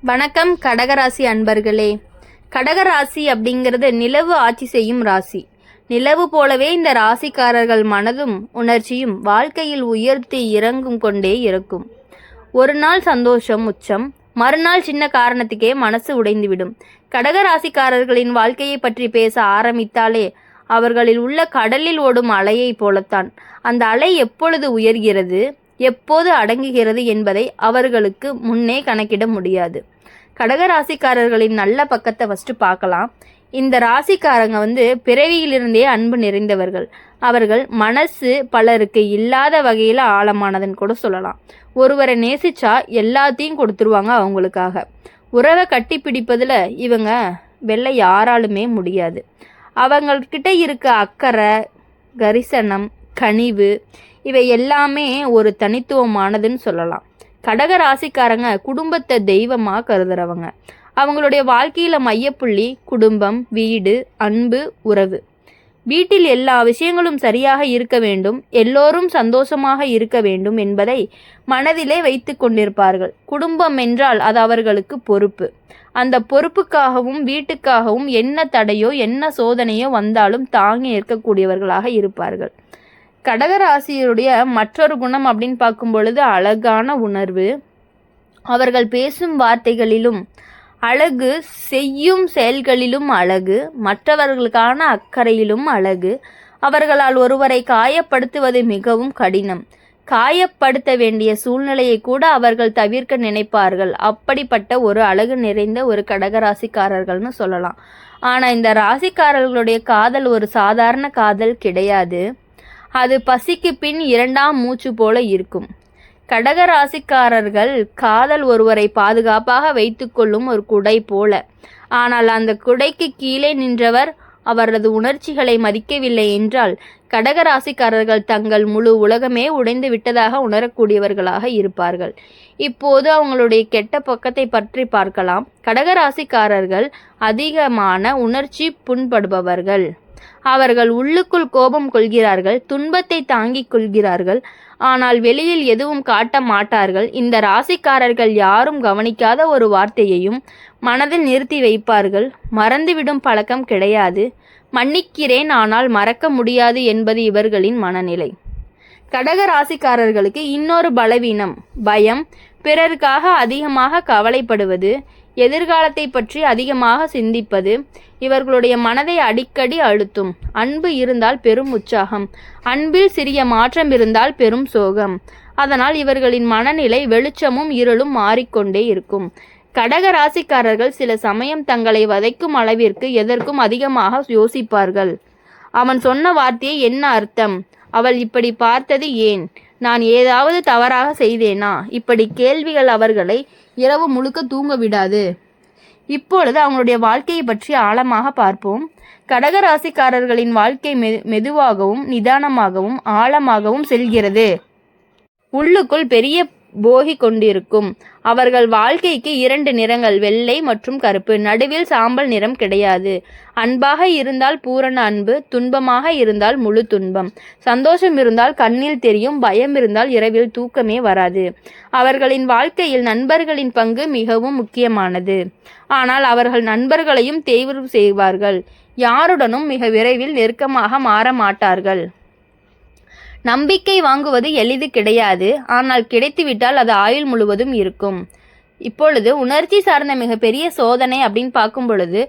வணக்கம் கடகராசி அன்பர்களே. கடகராசி அப்படிங்கிறது நிலவு ஆட்சி செய்யும் ராசி. நிலவு போலவே இந்த ராசிக்காரர்கள் மனதும் உணர்ச்சியும் வாழ்க்கையில் உயர்த்தி இறங்கும் கொண்டே இருக்கும். ஒரு நாள் சந்தோஷம் உச்சம், மறுநாள் சின்ன காரணத்துக்கே மனசு உடைந்துவிடும். கடகராசிக்காரர்களின் வாழ்க்கையை பற்றி பேச ஆரம்பித்தாலே அவர்களில் உள்ள கடலில் ஓடும் அலையை போலத்தான். அந்த அலை எப்பொழுது உயர்கிறது, எப்போது அடங்குகிறது என்பதை அவர்களுக்கு முன்னே கணக்கிட முடியாது. கடகராசிக்காரர்களின் நல்ல பக்கத்தை ஃபஸ்ட்டு பார்க்கலாம். இந்த ராசிக்காரங்க பிறவியிலிருந்தே அன்பு நிறைந்தவர்கள். அவர்கள் மனசு பலருக்கு இல்லாத வகையில் ஆழமானதுன்னு கூட சொல்லலாம். ஒருவரை நேசிச்சா எல்லாத்தையும் கொடுத்துருவாங்க அவங்களுக்காக. உறவை கட்டி பிடிப்பதில் இவங்க வெல்ல யாராலுமே முடியாது. அவங்கக்கிட்ட இருக்க அக்கறை, கரிசனம், கனிவு இவை எல்லாமே ஒரு தனித்துவமானதுன்னு சொல்லலாம். கடக ராசிக்காரங்க குடும்பத்தை தெய்வமாக கருதுறவங்க. அவங்களுடைய வாழ்க்கையில் மையப்புள்ளி குடும்பம், வீடு, அன்பு, உறவு. வீட்டில் எல்லா விஷயங்களும் சரியாக இருக்க வேண்டும், எல்லோரும் சந்தோஷமாக இருக்க வேண்டும் என்பதை மனதிலே வைத்து கொண்டிருப்பார்கள். குடும்பம் என்றால் அது அவர்களுக்கு பொறுப்பு. அந்த பொறுப்புக்காகவும் வீட்டுக்காகவும் என்ன தடையோ என்ன சோதனையோ வந்தாலும் தாங்கி இருக்கக்கூடியவர்களாக இருப்பார்கள். கடகராசியுடைய மற்றொரு குணம் அப்படின்னு பார்க்கும் பொழுது அழகான உணர்வு. அவர்கள் பேசும் வார்த்தைகளிலும் அழகு, செய்யும் செயல்களிலும் அழகு, மற்றவர்களுக்கான அக்கறையிலும் அழகு. அவர்களால் ஒருவரை காயப்படுத்துவது மிகவும் கடினம். காயப்படுத்த வேண்டிய சூழ்நிலையை கூட அவர்கள் தவிர்க்க நினைப்பார்கள். அப்படிப்பட்ட ஒரு அழகு நிறைந்த ஒரு கடகராசிக்காரர்கள்னு சொல்லலாம். ஆனால் இந்த ராசிக்காரர்களுடைய காதல் ஒரு சாதாரண காதல் கிடையாது. அது பசிக்கு பின் இரண்டாம் மூச்சு போல இருக்கும். கடக ராசிக்காரர்கள் காதல் ஒருவரை பாதுகாப்பாக வைத்து கொள்ளும் ஒரு குடை போல. ஆனால் அந்த குடைக்கு கீழே நின்றவர் அவரது உணர்ச்சிகளை மதிக்கவில்லை என்றால் கடக ராசிக்காரர்கள் தங்கள் முழு உலகமே உடைந்து விட்டதாக உணரக்கூடியவர்களாக இருப்பார்கள். இப்போது அவங்களுடைய கெட்ட பக்கத்தை பற்றி பார்க்கலாம். கடக ராசிக்காரர்கள் அதிகமான உணர்ச்சி புண்படுபவர்கள். அவர்கள் உள்ளுக்குள் கோபம் கொள்கிறார்கள், துன்பத்தை தாங்கிக் கொள்கிறார்கள். ஆனால் வெளியில் எதுவும் காட்ட மாட்டார்கள். இந்த ராசிக்காரர்கள் யாரும் கவனிக்காத ஒரு வார்த்தையையும் மனதில் நிறுத்தி வைப்பார்கள். மறந்துவிடும் பழக்கம் கிடையாது. மன்னிக்கிறேன் ஆனால் மறக்க முடியாது என்பது இவர்களின் மனநிலை. கடக ராசிக்காரர்களுக்கு இன்னொரு பலவீனம் பயம். பிறருக்காக அதிகமாக கவலைப்படுவது, எதிர்காலத்தை பற்றி அதிகமாக சிந்திப்பது இவர்களுடைய மனதை அடிக்கடி அழுத்தும். அன்பு இருந்தால் பெரும் உற்சாகம், அன்பில் சிறிய மாற்றம் இருந்தால் பெரும் சோகம். அதனால் இவர்களின் மனநிலை வெளிச்சமும் இருளும் மாறிக்கொண்டே இருக்கும். கடக ராசிக்காரர்கள் சில சமயம் தங்களை வதைக்கும் அளவிற்கு எதற்கும் அதிகமாக யோசிப்பார்கள். அவன் சொன்ன வார்த்தையை என்ன அர்த்தம், அவள் இப்படி பார்த்தது ஏன், நான் ஏதாவது தவறாக செய்தேனா, இப்படி கேள்விகள் அவர்களை இரவு முழுக்க தூங்க விடாது. இப்பொழுது அவங்களுடைய வாழ்க்கையை பற்றி ஆழமாக பார்ப்போம். கடகராசிக்காரர்களின் வாழ்க்கை மெதுவாகவும் நிதானமாகவும் ஆழமாகவும் செல்கிறது. உள்ளுக்குள் பெரிய போகி கொண்டிருக்கும். அவர்கள் வாழ்க்கைக்கு இரண்டு நிறங்கள், வெள்ளை மற்றும் கருப்பு. நடுவில் சாம்பல் நிறம் கிடையாது. அன்பாக இருந்தால் பூரண அன்பு, துன்பமாக இருந்தால் முழு துன்பம். சந்தோஷம் இருந்தால் கண்ணில் தெரியும், பயம் இருந்தால் இரவில் தூக்கமே வராது. அவர்களின் வாழ்க்கையில் நண்பர்களின் பங்கு மிகவும் முக்கியமானது. ஆனால் அவர்கள் நண்பர்களையும் தேர்வு செய்வார்கள். யாருடனும் மிக விரைவில் நெருக்கமாக மாற மாட்டார்கள். நம்பிக்கை வாங்குவது எளிது கிடையாது. ஆனால் கிடைத்துவிட்டால் அது ஆயுள் முழுவதும் இருக்கும். இப்பொழுது உணர்ச்சி சார்ந்த மிகப்பெரிய சோதனை அப்படின்னு பார்க்கும் பொழுது,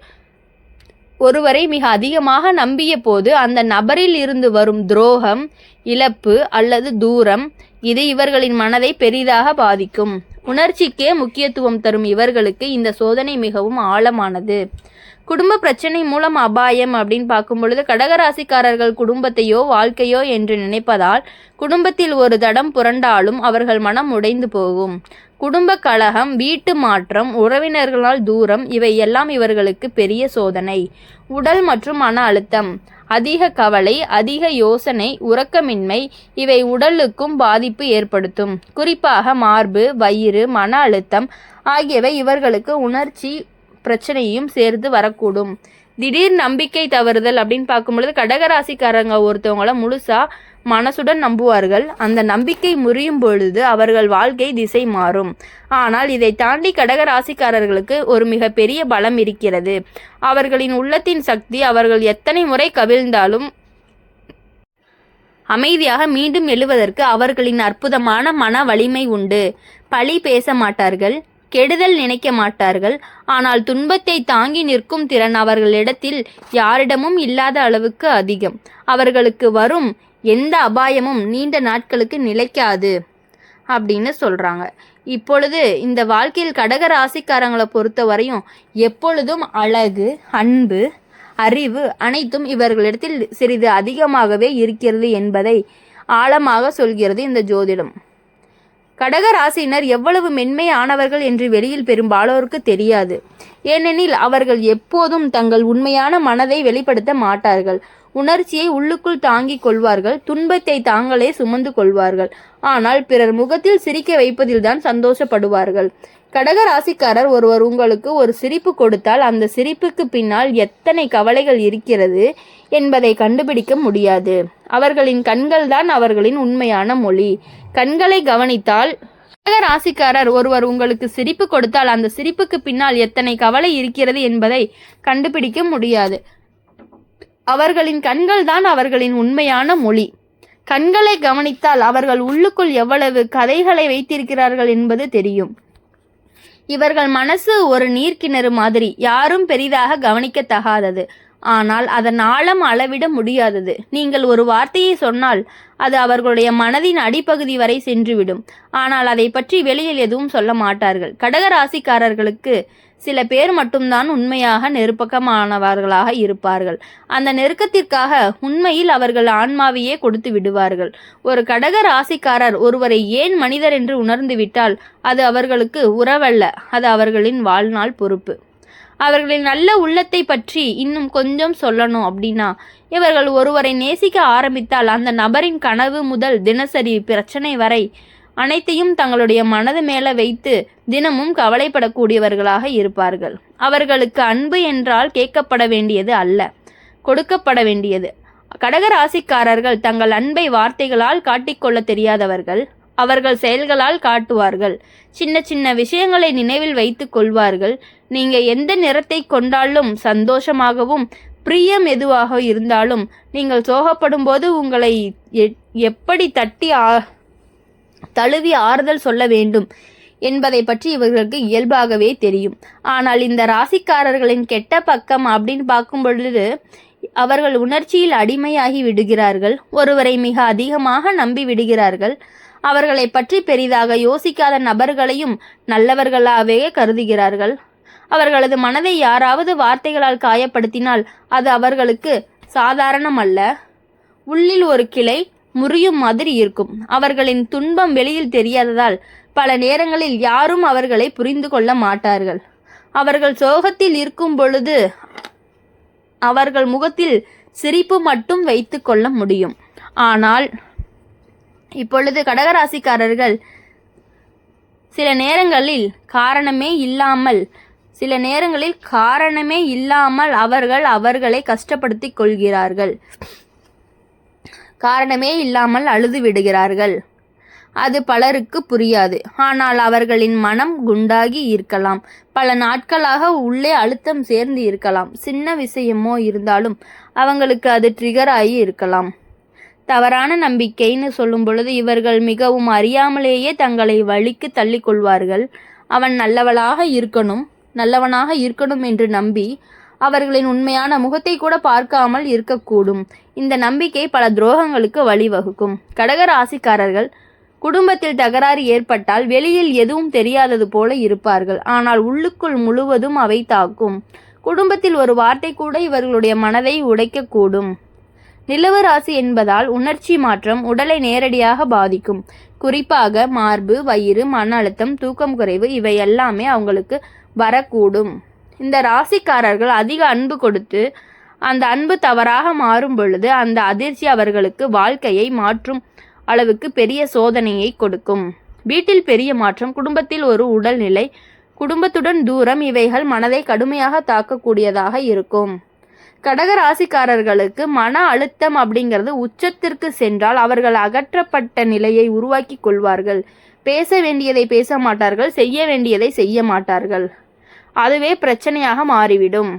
ஒருவரை மிக அதிகமாக நம்பிய போது அந்த நபரில் இருந்து வரும் துரோகம், இழப்பு அல்லது தூரம், இது இவர்களின் மனதை பெரிதாக பாதிக்கும். உணர்ச்சிக்கே முக்கியத்துவம் தரும் இவர்களுக்கு இந்த சோதனை மிகவும் ஆழமானது. குடும்ப பிரச்சனை மூலம் அபாயம் அப்படின்னு பார்க்கும் பொழுது, கடகராசிக்காரர்கள் குடும்பத்தையோ வாழ்க்கையோ என்று நினைப்பதால் குடும்பத்தில் ஒரு தடம் புரண்டாலும் அவர்கள் மனம் உடைந்து போகும். குடும்ப கலகம், வீட்டு மாற்றம், உறவினர்களால் தூரம் இவை எல்லாம் இவர்களுக்கு பெரிய சோதனை. உடல் மற்றும் மன அழுத்தம், அதிக கவலை, அதிக யோசனை, உறக்கமின்மை இவை உடலுக்கும் பாதிப்பு ஏற்படுத்தும். குறிப்பாக மார்பு, வயிறு, மன அழுத்தம் ஆகியவை இவர்களுக்கு உணர்ச்சி பிரச்சனையும் சேர்ந்து வரக்கூடும். திடீர் நம்பிக்கை தவறுதல் அப்படின்னு பார்க்கும்பொழுது கடகராசிக்காரங்க ஒருத்தவங்கள முழுசா மனசுடன் நம்புவார்கள். அந்த நம்பிக்கை முறியும் பொழுது அவர்கள் வாழ்க்கை திசை மாறும். ஆனால் இதை தாண்டி கடகராசிக்காரர்களுக்கு ஒரு மிகப்பெரிய பலம் இருக்கிறது. அவர்களின் உள்ளத்தின் சக்தி. அவர்கள் எத்தனை முறை கவிழ்ந்தாலும் அமைதியாக மீண்டும் எழுவதற்கு அவர்களின் அற்புதமான மன வலிமை உண்டு. பழி பேச மாட்டார்கள், கெடுதல் நினைக்க மாட்டார்கள். ஆனால் துன்பத்தை தாங்கி நிற்கும் திறன் அவர்களிடத்தில் யாரிடமும் இல்லாத அளவுக்கு அதிகம். அவர்களுக்கு வரும் எந்த அபாயமும் நீண்ட நாட்களுக்கு நிலைக்காது அப்படின்னு சொல்கிறாங்க. இப்பொழுது இந்த வாழ்க்கையில் கடக ராசிக்காரங்களை பொறுத்த வரையும் எப்பொழுதும் அழகு, அன்பு, அறிவு அனைத்தும் இவர்களிடத்தில் சிறிது அதிகமாகவே இருக்கிறது என்பதை ஆழமாக சொல்கிறது இந்த ஜோதிடம். கடக ராசியினர் எவ்வளவு மென்மையானவர்கள் என்று வெளியில் பெரும்பாலோருக்கு தெரியாது. ஏனெனில் அவர்கள் எப்போதும் தங்கள் உண்மையான மனதை வெளிப்படுத்த மாட்டார்கள். உணர்ச்சியை உள்ளுக்குள் தாங்கிக் கொள்வார்கள். துன்பத்தை தாங்களே சுமந்து கொள்வார்கள். ஆனால் பிறர் முகத்தில் சிரிக்க வைப்பதில்தான் சந்தோஷப்படுவார்கள். கடக ராசிக்காரர் ஒருவர் உங்களுக்கு ஒரு சிரிப்பு கொடுத்தால் அந்த சிரிப்புக்கு பின்னால் எத்தனை கவலைகள் இருக்கிறது என்பதை கண்டுபிடிக்க முடியாது. அவர்களின் கண்கள் தான் அவர்களின் உண்மையான மொழி. கண்களை கவனித்தால் கடக ராசிக்காரர் ஒருவர் உங்களுக்கு சிரிப்பு கொடுத்தால் அந்த சிரிப்புக்கு பின்னால் எத்தனை கவலை இருக்கிறது என்பதை கண்டுபிடிக்க முடியாது. அவர்களின் கண்கள் தான் அவர்களின் உண்மையான மொழி. கண்களை கவனித்தால் அவர்கள் உள்ளுக்குள் எவ்வளவு கதைகளை வைத்திருக்கிறார்கள் என்பது தெரியும். இவர்கள் மனசு ஒரு நீர்க்கிணறு மாதிரி, யாரும் பெரிதாக கவனிக்கத்தகாதது. ஆனால் அதன் ஆழம் அளவிட முடியாதது. நீங்கள் ஒரு வார்த்தையை சொன்னால் அது அவர்களுடைய மனதின் அடிப்பகுதி வரை சென்றுவிடும். ஆனால் அதை பற்றி வெளியில் எதுவும் சொல்ல மாட்டார்கள். கடக ராசிக்காரர்களுக்கு சில பேர் மட்டும்தான் உண்மையாக நெருக்கமானவர்களாக இருப்பார்கள். அந்த நெருக்கத்திற்காக உண்மையில் அவர்கள் ஆன்மாவையே கொடுத்து விடுவார்கள். ஒரு கடக ராசிக்காரர் ஒருவரை ஏன் மனிதர் என்று உணர்ந்து விட்டால் அது அவர்களுக்கு உறவல்ல, அது அவர்களின் வாழ்நாள் பொறுப்பு. அவர்களின் நல்ல உள்ளத்தை பற்றி இன்னும் கொஞ்சம் சொல்லணும் அப்படின்னா, இவர்கள் ஒருவரை நேசிக்க ஆரம்பித்தால் அந்த நபரின் கனவு முதல் தினசரி பிரச்சனை வரை அனைத்தையும் தங்களுடைய மனது மேலே வைத்து தினமும் கவலைப்படக்கூடியவர்களாக இருப்பார்கள். அவர்களுக்கு அன்பு என்றால் கேட்கப்பட வேண்டியது அல்ல, கொடுக்கப்பட வேண்டியது. கடக ராசிக்காரர்கள் தங்கள் அன்பை வார்த்தைகளால் காட்டிக்கொள்ள தெரியாதவர்கள். அவர்கள் செயல்களால் காட்டுவார்கள். சின்ன சின்ன விஷயங்களை நினைவில் வைத்து கொள்வார்கள். நீங்க எந்த நிறத்தை கொண்டாலும் சந்தோஷமாகவும் பிரியம் எதுவாக இருந்தாலும் நீங்கள் சோகப்படும் போது உங்களை எப்படி தழுவி ஆறுதல் சொல்ல வேண்டும் என்பதை பற்றி இவர்களுக்கு இயல்பாகவே தெரியும். ஆனால் இந்த ராசிக்காரர்களின் கெட்ட பக்கம் அப்படின்னு பார்க்கும் பொழுது அவர்கள் உணர்ச்சியில் அடிமையாகி விடுகிறார்கள். ஒருவரை மிக அதிகமாக நம்பி விடுகிறார்கள். அவர்களை பற்றி பெரிதாக யோசிக்காத நபர்களையும் நல்லவர்களாகவே கருதுகிறார்கள். அவர்களது மனதை யாராவது வார்த்தைகளால் காயப்படுத்தினால் அது அவர்களுக்கு சாதாரணமல்ல, உள்ளில் ஒரு கிளை முறியும் மாதிரி இருக்கும். அவர்களின் துன்பம் வெளியில் தெரியாததால் பல நேரங்களில் யாரும் அவர்களை புரிந்து கொள்ள மாட்டார்கள். அவர்கள் சோகத்தில் இருக்கும் பொழுது அவர்கள் முகத்தில் சிரிப்பு மட்டும் வைத்து கொள்ள முடியும். ஆனால் இப்பொழுது கடகராசிக்காரர்கள் சில நேரங்களில் காரணமே இல்லாமல் அவர்களை கஷ்டப்படுத்தி கொள்கிறார்கள். காரணமே இல்லாமல் அழுது விடுகிறார்கள். அது பலருக்கு புரியாது. ஆனால் அவர்களின் மனம் குண்டாகி இருக்கலாம். பல நாட்களாக உள்ளே அழுத்தம் சேர்ந்து இருக்கலாம். சின்ன விஷயமோ இருந்தாலும் அவங்களுக்கு அது ட்ரிகர் ஆகி இருக்கலாம். தவறான நம்பிக்கைன்னு சொல்லும் பொழுது இவர்கள் மிகவும் அறியாமலேயே தங்களை வழிக்கு தள்ளி கொள்வார்கள். அவன் நல்லவனாக இருக்கணும் என்று நம்பி அவர்களின் உண்மையான முகத்தை கூட பார்க்காமல் இருக்கக்கூடும். இந்த நம்பிக்கை பல துரோகங்களுக்கு வழிவகுக்கும். கடக ராசிக்காரர்கள் குடும்பத்தில் தகராறு ஏற்பட்டால் வெளியில் எதுவும் தெரியாதது போல இருப்பார்கள். ஆனால் உள்ளுக்குள் முழுவதும் அவை தாக்கும். குடும்பத்தில் ஒரு வார்த்தை கூட இவர்களுடைய மனதை உடைக்கக்கூடும். நிலவு ராசி என்பதால் உணர்ச்சி மாற்றம் உடலை நேரடியாக பாதிக்கும். குறிப்பாக மார்பு, வயிறு, மன அழுத்தம், தூக்கம் குறைவு இவை எல்லாமே அவங்களுக்கு வரக்கூடும். இந்த ராசிக்காரர்கள் அதிக அன்பு கொடுத்து அந்த அன்பு தவறாக மாறும் பொழுது அந்த அதிர்ச்சி அவர்களுக்கு வாழ்க்கையை மாற்றும் அளவுக்கு பெரிய சோதனையை கொடுக்கும். வீட்டில் பெரிய மாற்றம், குடும்பத்தில் ஒரு உடல்நிலை, குடும்பத்துடன் தூரம் இவைகள் மனதை கடுமையாக தாக்கக்கூடியதாக இருக்கும். கடக ராசிக்காரர்களுக்கு மன அழுத்தம் அப்படிங்கிறது உச்சத்திற்கு சென்றால் அவர்கள் அகற்றப்பட்ட நிலையை உருவாக்கி கொள்வார்கள். பேச வேண்டியதை பேச மாட்டார்கள், செய்ய வேண்டியதை செய்ய மாட்டார்கள். அதுவே பிரச்சனையாக மாறிவிடும்.